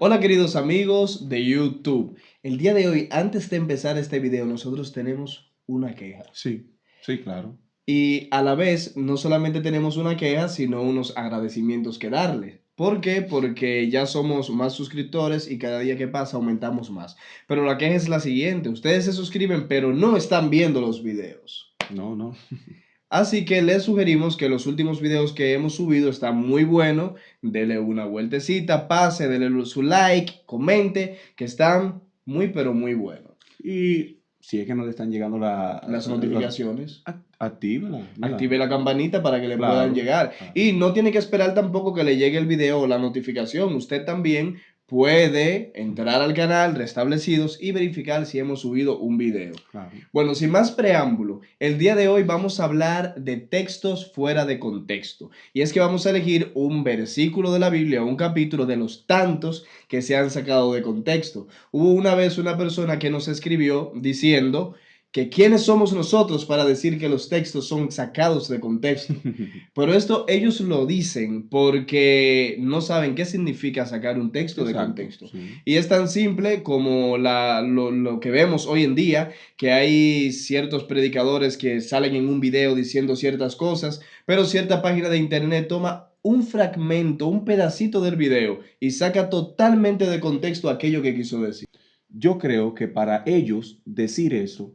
Hola queridos amigos de YouTube. El día de hoy, antes de empezar este video, nosotros tenemos una queja. Sí, sí, claro. Y a la vez, no solamente tenemos una queja, sino unos agradecimientos que darle. ¿Por qué? Porque ya somos más suscriptores y cada día que pasa aumentamos más. Pero la queja es la siguiente. Ustedes se suscriben, pero no están viendo los videos. No. Así que les sugerimos que los últimos videos que hemos subido están muy buenos. Dele una vueltecita, pase, dele su like, comente, que están muy pero muy buenos. Y si es que no le están llegando Las notificaciones. actívala. Active la campanita para que le puedan Claro, llegar. claro. Y no tiene que esperar tampoco que le llegue el video o la notificación. Usted también puede entrar al canal Restablecidos y verificar si hemos subido un video. Claro. Bueno, sin más preámbulo, el día de hoy vamos a hablar de textos fuera de contexto. Y es que vamos a elegir un versículo de la Biblia, un capítulo de los tantos que se han sacado de contexto. Hubo una vez una persona que nos escribió diciendo que quiénes somos nosotros para decir que los textos son sacados de contexto. Pero esto ellos lo dicen porque no saben qué significa sacar un texto de Exacto, contexto. sí. Y es tan simple como lo que vemos hoy en día, que hay ciertos predicadores que salen en un video diciendo ciertas cosas, pero cierta página de internet toma un fragmento, un pedacito del video y saca totalmente de contexto aquello que quiso decir. Yo creo que para ellos decir eso,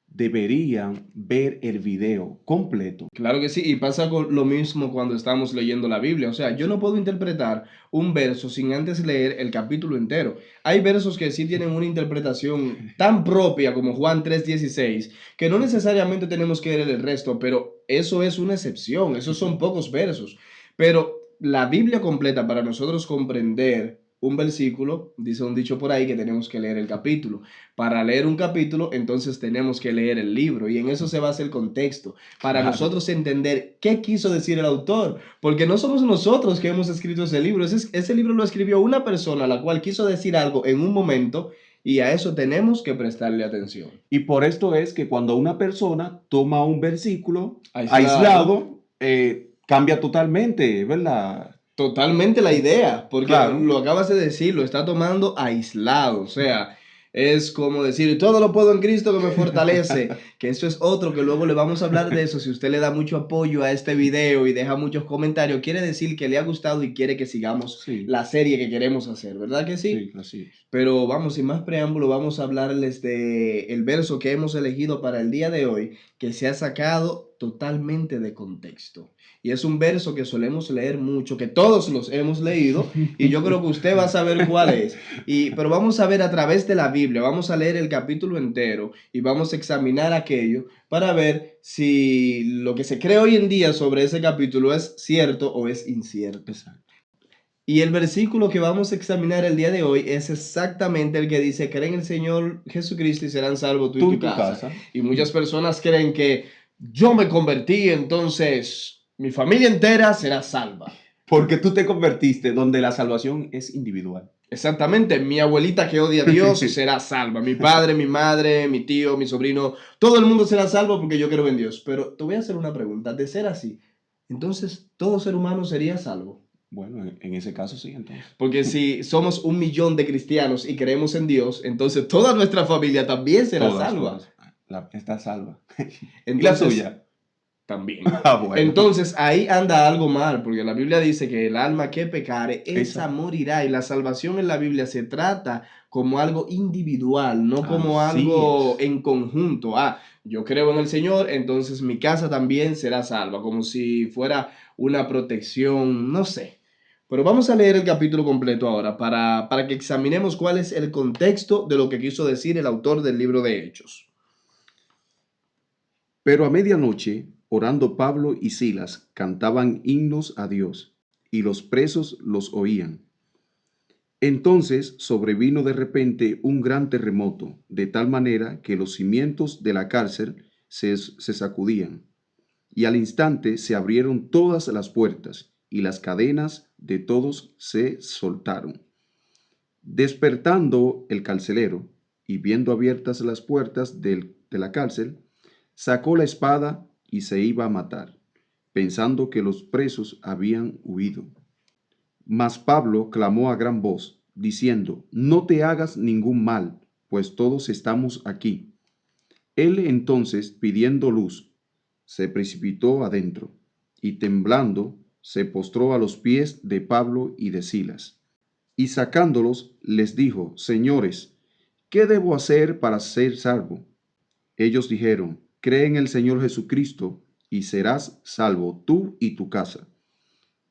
deberían ver el video completo. Claro que sí, y pasa con lo mismo cuando estamos leyendo la Biblia. O sea, yo no puedo interpretar un verso sin antes leer el capítulo entero. Hay versos que sí tienen una interpretación tan propia como Juan 3:16, que no necesariamente tenemos que leer el resto, pero eso es una excepción, esos son pocos versos. Pero la Biblia completa, para nosotros comprender un versículo, dice un dicho por ahí que tenemos que leer el capítulo. Para leer un capítulo, entonces tenemos que leer el libro, y en eso se basa el contexto, para Claro. nosotros entender qué quiso decir el autor, porque no somos nosotros que hemos escrito ese libro, ese libro lo escribió una persona la cual quiso decir algo en un momento, y a eso tenemos que prestarle atención. Y por esto es que cuando una persona toma un versículo Aislado. aislado, cambia totalmente, ¿verdad? Totalmente la idea, porque Claro. lo acabas de decir, lo está tomando aislado, o sea, es como decir, todo lo puedo en Cristo que me fortalece, que eso es otro, que luego le vamos a hablar de eso. Si usted le da mucho apoyo a este video y deja muchos comentarios, quiere decir que le ha gustado y quiere que sigamos Sí, la serie que queremos hacer, ¿verdad que sí? sí, así es. Pero vamos, sin más preámbulo, vamos a hablarles de el verso que hemos elegido para el día de hoy, que se ha sacado totalmente de contexto. Y es un verso que solemos leer mucho, que todos los hemos leído, y yo creo que usted va a saber cuál es. Pero vamos a ver a través de la Biblia, vamos a leer el capítulo entero y vamos a examinar aquello para ver si lo que se cree hoy en día sobre ese capítulo es cierto o es incierto. Exacto. Y el versículo que vamos a examinar el día de hoy es exactamente el que dice, cree en el Señor Jesucristo y serán salvos tú y Tú tu y tu casa. casa. Y muchas personas creen que yo me convertí, entonces mi familia entera será salva. Porque tú te convertiste donde la salvación es individual. Exactamente, mi abuelita que odia a Dios será salva. Mi padre, mi madre, mi tío, mi sobrino, todo el mundo será salvo porque yo creo en Dios. Pero te voy a hacer una pregunta, de ser así, entonces todo ser humano sería salvo. Bueno, en ese caso sí, entonces. Porque si somos 1 millón de cristianos y creemos en Dios, entonces toda nuestra familia también será Todas, salva. todas. Está salva. ¿Y la Entonces, suya? también. Ah, bueno. Entonces ahí anda algo mal, porque la Biblia dice que el alma que pecare, esa Esa. morirá. Y la salvación en la Biblia se trata como algo individual, no como Así algo es. en conjunto. Ah, yo creo en el Señor, entonces mi casa también será salva, como si fuera una protección, no sé. Pero vamos a leer el capítulo completo ahora para que examinemos cuál es el contexto de lo que quiso decir el autor del libro de Hechos. Pero a medianoche, orando Pablo y Silas, cantaban himnos a Dios, y los presos los oían. Entonces sobrevino de repente un gran terremoto, de tal manera que los cimientos de la cárcel se sacudían. Y al instante se abrieron todas las puertas, y las cadenas de todos se soltaron. Despertando el carcelero, y viendo abiertas las puertas de la cárcel, sacó la espada y se iba a matar, pensando que los presos habían huido. Mas Pablo clamó a gran voz, diciendo, no te hagas ningún mal, pues todos estamos aquí. Él entonces, pidiendo luz, se precipitó adentro, y temblando, se postró a los pies de Pablo y de Silas. Y sacándolos, les dijo, Señores, ¿qué debo hacer para ser salvo? Ellos dijeron, cree en el Señor Jesucristo, y serás salvo tú y tu casa.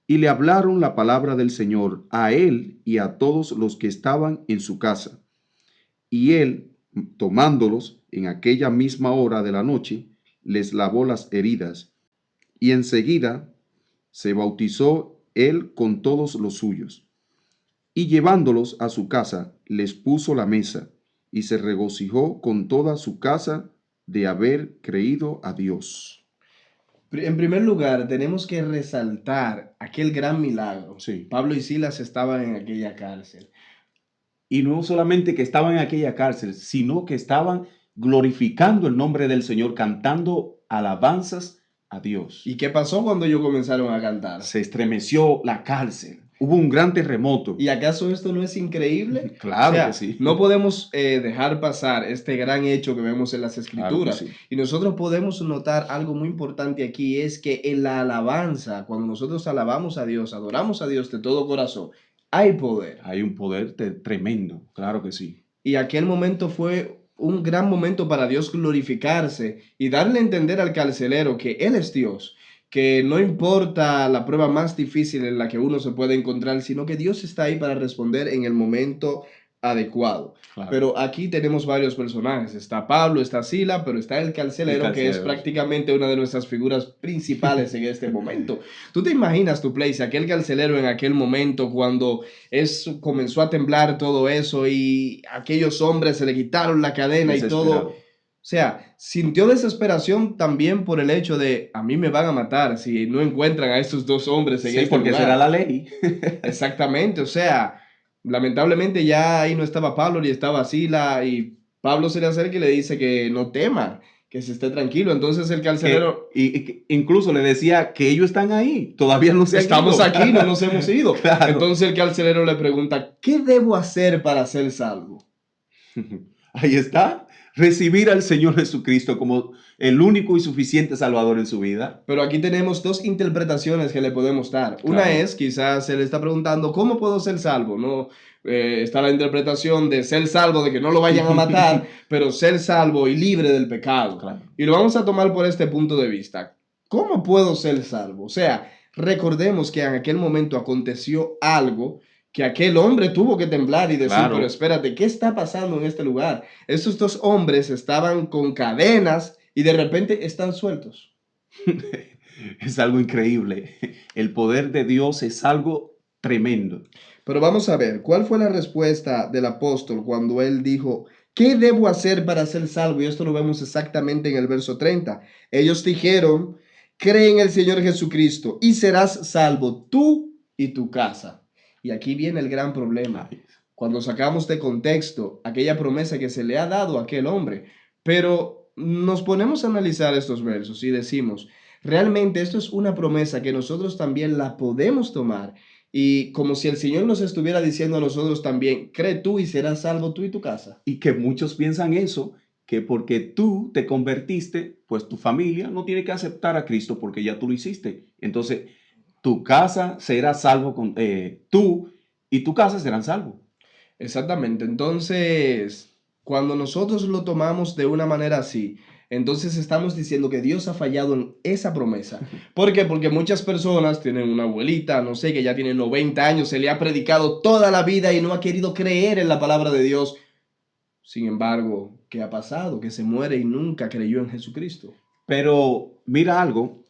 Y le hablaron la palabra del Señor a él y a todos los que estaban en su casa. Y él, tomándolos en aquella misma hora de la noche, les lavó las heridas, y enseguida se bautizó él con todos los suyos. Y llevándolos a su casa, les puso la mesa, y se regocijó con toda su casa de haber creído a Dios. En primer lugar, tenemos que resaltar aquel gran milagro. Sí. Pablo y Silas estaban en aquella cárcel. Y no solamente que estaban en aquella cárcel, sino que estaban glorificando el nombre del Señor, cantando alabanzas a Dios. ¿Y qué pasó cuando ellos comenzaron a cantar? Se estremeció la cárcel. Hubo un gran terremoto. ¿Y acaso esto no es increíble? Claro O sea, que sí. no podemos dejar pasar este gran hecho que vemos en las Escrituras. Claro que sí. Y nosotros podemos notar algo muy importante aquí, es que en la alabanza, cuando nosotros alabamos a Dios, adoramos a Dios de todo corazón, hay poder. Hay un poder tremendo, claro que sí. Y aquel momento fue un gran momento para Dios glorificarse y darle a entender al carcelero que Él es Dios, que no importa la prueba más difícil en la que uno se puede encontrar, sino que Dios está ahí para responder en el momento adecuado. Claro. Pero aquí tenemos varios personajes. Está Pablo, está Sila, pero está el carcelero, que es prácticamente una de nuestras figuras principales en este momento. ¿Tú te imaginas, tu Place, aquel carcelero en aquel momento cuando comenzó a temblar todo eso y aquellos hombres se le quitaron la cadena y todo? O sea, sintió desesperación también por el hecho de, a mí me van a matar si no encuentran a estos dos hombres en este porque lugar. será la ley. Exactamente, o sea, lamentablemente ya ahí no estaba Pablo ni estaba Sila, y Pablo se le acerca y le dice que no tema, que se esté tranquilo. Entonces el carcelero... incluso le decía que ellos están ahí, todavía no se han ido. Estamos aquí, no nos hemos ido. Claro. Entonces el carcelero le pregunta, ¿qué debo hacer para ser salvo? Ahí está. Recibir al Señor Jesucristo como el único y suficiente Salvador en su vida. Pero aquí tenemos dos interpretaciones que le podemos dar. Claro. Una es, quizás se le está preguntando, ¿cómo puedo ser salvo? ¿No? Está la interpretación de ser salvo, de que no lo vayan a matar, pero ser salvo y libre del pecado. Claro. Y lo vamos a tomar por este punto de vista. ¿Cómo puedo ser salvo? O sea, recordemos que en aquel momento aconteció algo que aquel hombre tuvo que temblar y decir, Claro. pero espérate, ¿qué está pasando en este lugar? Estos dos hombres estaban con cadenas y de repente están sueltos. Es algo increíble. El poder de Dios es algo tremendo. Pero vamos a ver, ¿cuál fue la respuesta del apóstol cuando él dijo, ¿qué debo hacer para ser salvo? Y esto lo vemos exactamente en el verso 30. Ellos dijeron, cree en el Señor Jesucristo y serás salvo tú y tu casa. Y aquí viene el gran problema. Cuando sacamos de contexto aquella promesa que se le ha dado a aquel hombre, pero nos ponemos a analizar estos versos y decimos, realmente esto es una promesa que nosotros también la podemos tomar, y como si el Señor nos estuviera diciendo a nosotros también, cree tú y serás salvo tú y tu casa. Y que muchos piensan eso, que porque tú te convertiste, pues tu familia no tiene que aceptar a Cristo porque ya tú lo hiciste. Entonces, tu casa será salvo, tú y tu casa serán salvos. Exactamente. Entonces, cuando nosotros lo tomamos de una manera así, entonces estamos diciendo que Dios ha fallado en esa promesa. ¿Por qué? Porque muchas personas tienen una abuelita, no sé, que ya tiene 90 años, se le ha predicado toda la vida y no ha querido creer en la palabra de Dios. Sin embargo, ¿qué ha pasado? Que se muere y nunca creyó en Jesucristo. Pero mira algo,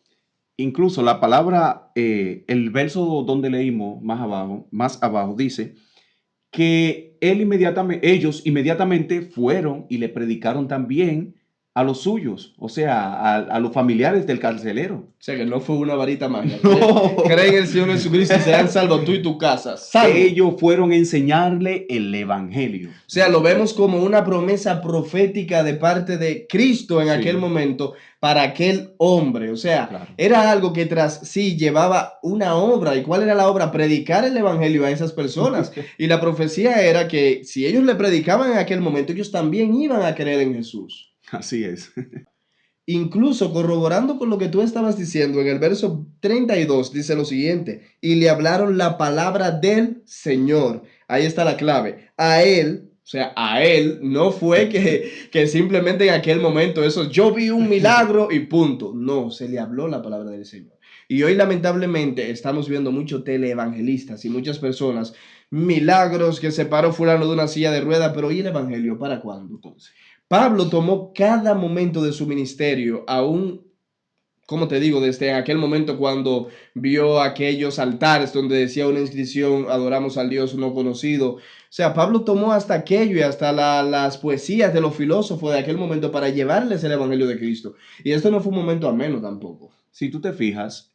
incluso la palabra, el verso donde leímos más abajo dice que ellos inmediatamente fueron y le predicaron también a los suyos, o sea, a los familiares del carcelero. O sea, que no fue una varita mágica. No. Creen en el Señor Jesucristo y serán salvos tú y tu casa. ¡Salvo! Ellos fueron a enseñarle el evangelio. O sea, lo vemos como una promesa profética de parte de Cristo en Sí. aquel momento para aquel hombre. O sea, Claro. era algo que tras sí llevaba una obra. ¿Y cuál era la obra? Predicar el evangelio a esas personas. Y la profecía era que si ellos le predicaban en aquel momento, ellos también iban a creer en Jesús. Así es. Incluso corroborando con lo que tú estabas diciendo, en el verso 32 dice lo siguiente: y le hablaron la palabra del Señor. Ahí está la clave. A él, o sea, a él no fue que simplemente en aquel momento eso, yo vi un milagro y punto. No, se le habló la palabra del Señor. Y hoy lamentablemente estamos viendo muchos teleevangelistas y muchas personas, milagros, que se paró fulano de una silla de ruedas, pero ¿y el evangelio para cuándo entonces? Pablo tomó cada momento de su ministerio, aún, como te digo, desde aquel momento cuando vio aquellos altares donde decía una inscripción, adoramos al Dios no conocido. O sea, Pablo tomó hasta aquello y hasta las poesías de los filósofos de aquel momento para llevarles el evangelio de Cristo. Y esto no fue un momento ameno tampoco. Si tú te fijas,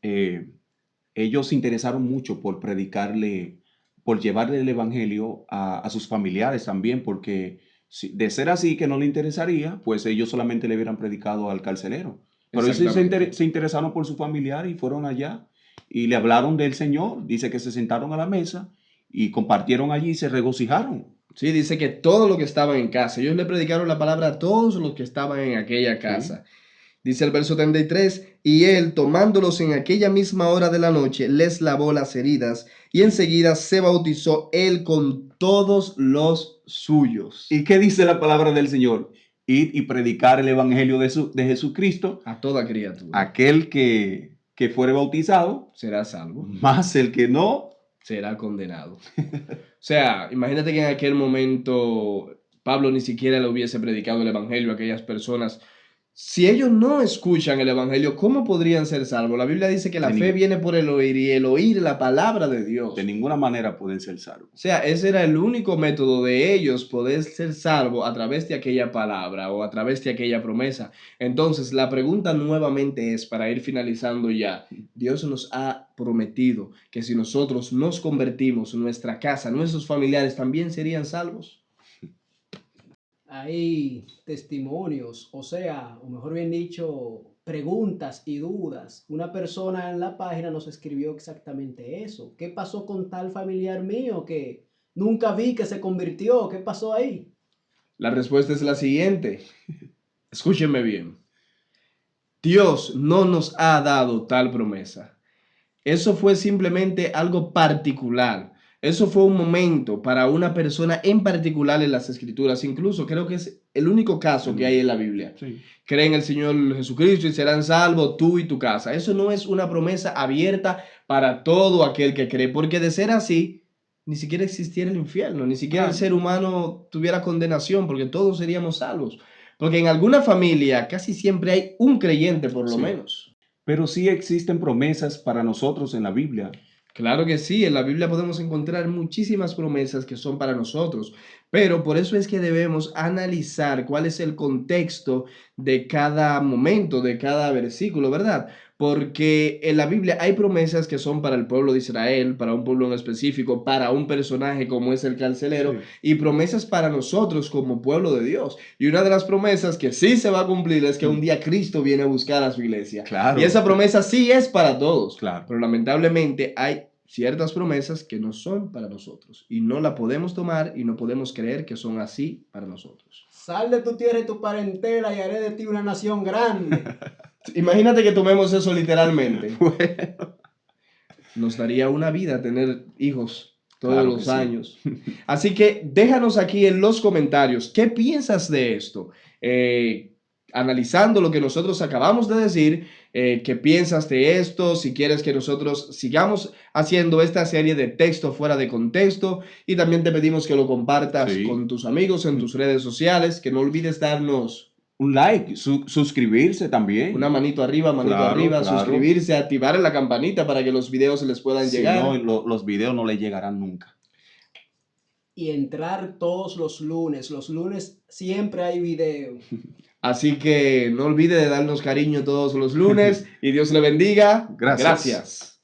ellos se interesaron mucho por predicarle, por llevarle el evangelio a sus familiares también, porque de ser así que no le interesaría, pues ellos solamente le hubieran predicado al carcelero. Pero ellos se interesaron por su familiar y fueron allá y le hablaron del Señor. Dice que se sentaron a la mesa y compartieron allí y se regocijaron. Sí, dice que todos los que estaban en casa, ellos le predicaron la palabra a todos los que estaban en aquella casa. Sí. Dice el verso 33, y él, tomándolos en aquella misma hora de la noche, les lavó las heridas, y enseguida se bautizó él con todos los suyos. ¿Y qué dice la palabra del Señor? Ir y predicar el evangelio de Jesucristo a toda criatura. Aquel que fuere bautizado será salvo, más el que no será condenado. O sea, imagínate que en aquel momento Pablo ni siquiera le hubiese predicado el evangelio a aquellas personas. Si ellos no escuchan el evangelio, ¿cómo podrían ser salvos? La Biblia dice que la fe viene por el oír y el oír la palabra de Dios. De ninguna manera pueden ser salvos. O sea, ese era el único método de ellos poder ser salvos a través de aquella palabra o a través de aquella promesa. Entonces, la pregunta nuevamente es, para ir finalizando ya, Dios nos ha prometido que si nosotros nos convertimos, nuestra casa, nuestros familiares también serían salvos. Hay testimonios, o sea, o mejor bien dicho, preguntas y dudas. Una persona en la página nos escribió exactamente eso. ¿Qué pasó con tal familiar mío que nunca vi que se convirtió? ¿Qué pasó ahí? La respuesta es la siguiente. Escúchenme bien. Dios no nos ha dado tal promesa. Eso fue simplemente algo particular. Eso fue un momento para una persona en particular en las Escrituras. Incluso creo que es el único caso que hay en la Biblia. Sí. Cree en el Señor Jesucristo y serán salvos tú y tu casa. Eso no es una promesa abierta para todo aquel que cree, porque de ser así, ni siquiera existiera el infierno, ni siquiera el ser humano tuviera condenación, porque todos seríamos salvos. Porque en alguna familia casi siempre hay un creyente por lo menos. Pero sí existen promesas para nosotros en la Biblia. Claro que sí, en la Biblia podemos encontrar muchísimas promesas que son para nosotros, pero por eso es que debemos analizar cuál es el contexto de cada momento, de cada versículo, ¿verdad? Porque en la Biblia hay promesas que son para el pueblo de Israel, para un pueblo en específico, para un personaje como es el carcelero, y promesas para nosotros como pueblo de Dios. Y una de las promesas que sí se va a cumplir es que un día Cristo viene a buscar a su iglesia. Claro. Y esa promesa sí es para todos. Claro. Pero lamentablemente hay ciertas promesas que no son para nosotros y no la podemos tomar y no podemos creer que son así para nosotros. Sal de tu tierra y tu parentela y haré de ti una nación grande. Imagínate que tomemos eso literalmente. Bueno, nos daría una vida tener hijos todos los años. Así que déjanos aquí en los comentarios qué piensas de esto. Analizando lo que nosotros acabamos de decir, qué piensas de esto, si quieres que nosotros sigamos haciendo esta serie de texto fuera de contexto, y también te pedimos que lo compartas con tus amigos en tus redes sociales, que no olvides darnos un like, suscribirse también. Una manito arriba, suscribirse, activar la campanita para que los videos les puedan llegar. No, los videos no les llegarán nunca. y entrar todos los lunes. Los lunes siempre hay video. Así que no olvide de darnos cariño todos los lunes y Dios le bendiga. Gracias. Gracias.